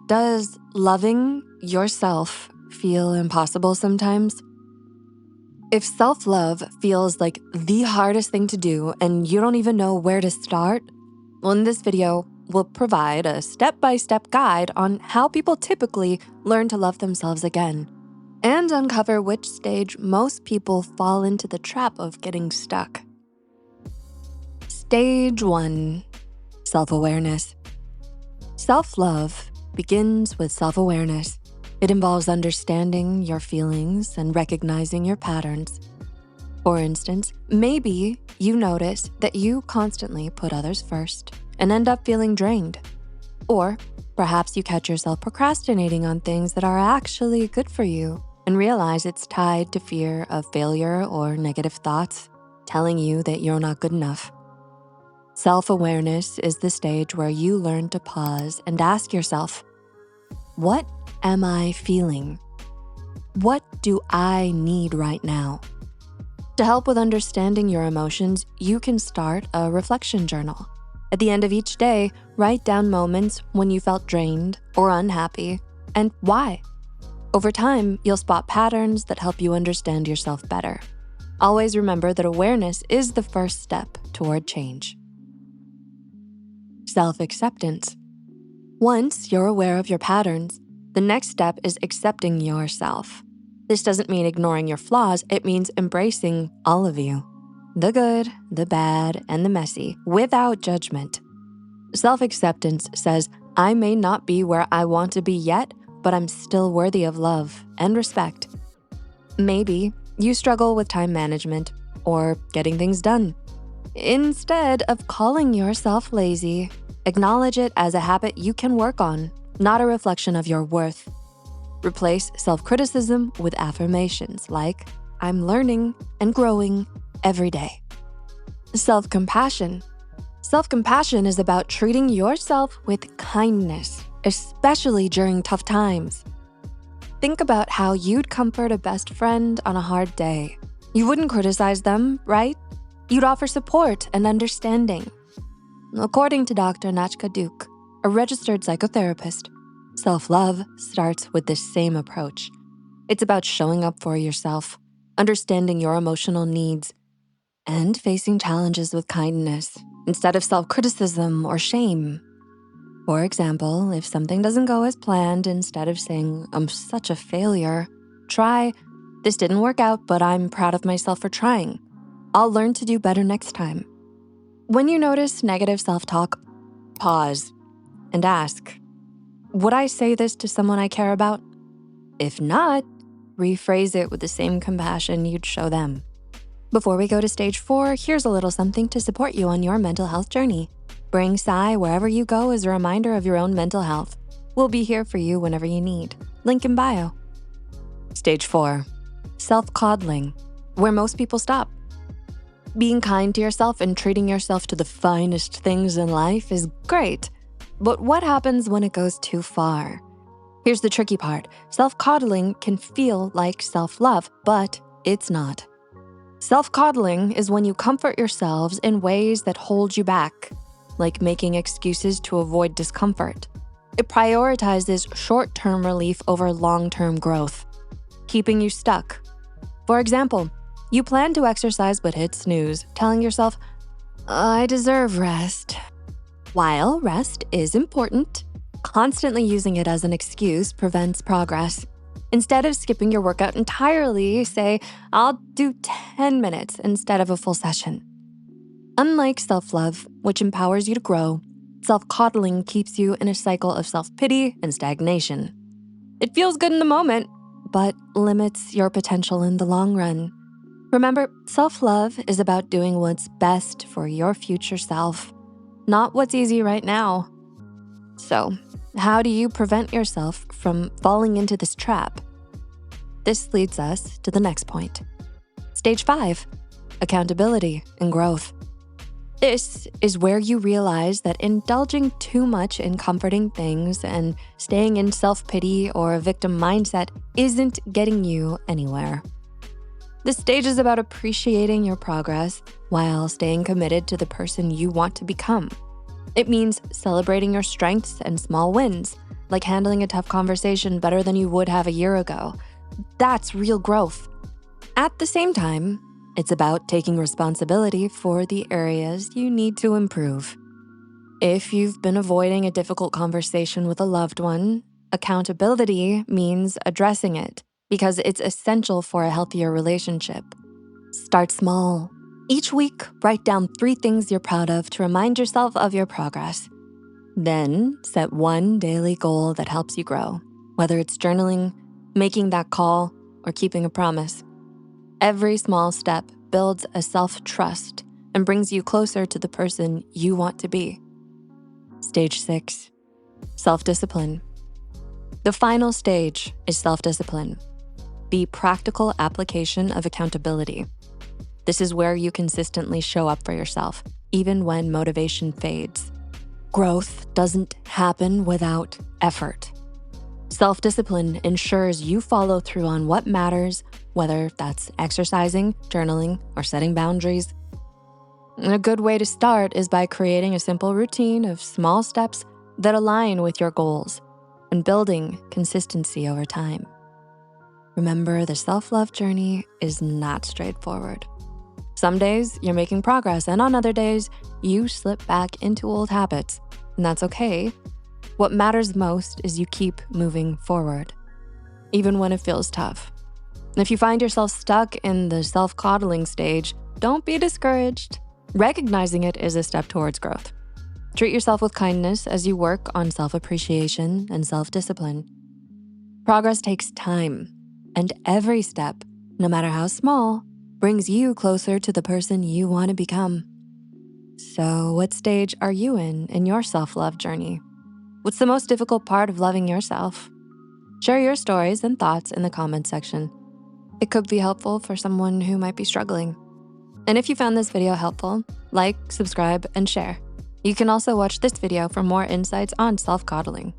Does loving yourself feel impossible sometimes? If self-love feels like the hardest thing to do and you don't even know where to start, well, in this video, we'll provide a step-by-step guide on how people typically learn to love themselves again and uncover which stage most people fall into the trap of getting stuck. Stage 1, self-awareness. Self-love begins with self-awareness. It involves understanding your feelings and recognizing your patterns. For instance, maybe you notice that you constantly put others first and end up feeling drained. Or perhaps you catch yourself procrastinating on things that are actually good for you and realize it's tied to fear of failure or negative thoughts telling you that you're not good enough. Self-awareness is the stage where you learn to pause and ask yourself, what am I feeling? What do I need right now? To help with understanding your emotions, you can start a reflection journal. At the end of each day, write down moments when you felt drained or unhappy and why. Over time, you'll spot patterns that help you understand yourself better. Always remember that awareness is the first step toward change. Self-acceptance. Once you're aware of your patterns, the next step is accepting yourself. This doesn't mean ignoring your flaws, it means embracing all of you. The good, the bad, and the messy, without judgment. Self-acceptance says, I may not be where I want to be yet, but I'm still worthy of love and respect. Maybe you struggle with time management or getting things done. Instead of calling yourself lazy, acknowledge it as a habit you can work on, not a reflection of your worth. Replace self-criticism with affirmations like, I'm learning and growing every day. Self-compassion. Self-compassion is about treating yourself with kindness, especially during tough times. Think about how you'd comfort a best friend on a hard day. You wouldn't criticize them, right? You'd offer support and understanding. According to Dr. Nachka Duke, a registered psychotherapist, self-love starts with the same approach. It's about showing up for yourself, understanding your emotional needs, and facing challenges with kindness instead of self-criticism or shame. For example, if something doesn't go as planned, instead of saying, I'm such a failure, try, this didn't work out, but I'm proud of myself for trying. I'll learn to do better next time. When you notice negative self-talk, pause and ask, would I say this to someone I care about? If not, rephrase it with the same compassion you'd show them. Before we go to stage 4, here's a little something to support you on your mental health journey. Bring Sai wherever you go as a reminder of your own mental health. We'll be here for you whenever you need. Link in bio. Stage 4, SelfCodling, where most people stop. Being kind to yourself and treating yourself to the finest things in life is great, but what happens when it goes too far? Here's the tricky part. Self-coddling can feel like self-love, but it's not. Self-coddling is when you comfort yourselves in ways that hold you back, like making excuses to avoid discomfort. It prioritizes short-term relief over long-term growth, keeping you stuck. For example, you plan to exercise but hit snooze, telling yourself, I deserve rest. While rest is important, constantly using it as an excuse prevents progress. Instead of skipping your workout entirely, say, I'll do 10 minutes instead of a full session. Unlike self-love, which empowers you to grow, self-coddling keeps you in a cycle of self-pity and stagnation. It feels good in the moment, but limits your potential in the long run. Remember, self-love is about doing what's best for your future self, not what's easy right now. So, how do you prevent yourself from falling into this trap? This leads us to the next point. Stage 5, accountability and growth. This is where you realize that indulging too much in comforting things and staying in self-pity or a victim mindset isn't getting you anywhere. This stage is about appreciating your progress while staying committed to the person you want to become. It means celebrating your strengths and small wins, like handling a tough conversation better than you would have a year ago. That's real growth. At the same time, it's about taking responsibility for the areas you need to improve. If you've been avoiding a difficult conversation with a loved one, accountability means addressing it because it's essential for a healthier relationship. Start small. Each week, write down 3 things you're proud of to remind yourself of your progress. Then, set one daily goal that helps you grow, whether it's journaling, making that call, or keeping a promise. Every small step builds a self-trust and brings you closer to the person you want to be. Stage 6, self-discipline. The final stage is self-discipline, the practical application of accountability. This is where you consistently show up for yourself, even when motivation fades. Growth doesn't happen without effort. Self-discipline ensures you follow through on what matters, whether that's exercising, journaling, or setting boundaries. And a good way to start is by creating a simple routine of small steps that align with your goals and building consistency over time. Remember, the self-love journey is not straightforward. Some days you're making progress, and on other days, you slip back into old habits, and that's okay. What matters most is you keep moving forward, even when it feels tough. If you find yourself stuck in the self-coddling stage, don't be discouraged. Recognizing it is a step towards growth. Treat yourself with kindness as you work on self-appreciation and self-discipline. Progress takes time, and every step, no matter how small, brings you closer to the person you want to become. So what stage are you in your self-love journey? What's the most difficult part of loving yourself? Share your stories and thoughts in the comments section. It could be helpful for someone who might be struggling. And if you found this video helpful, like, subscribe, and share. You can also watch this video for more insights on self-coddling.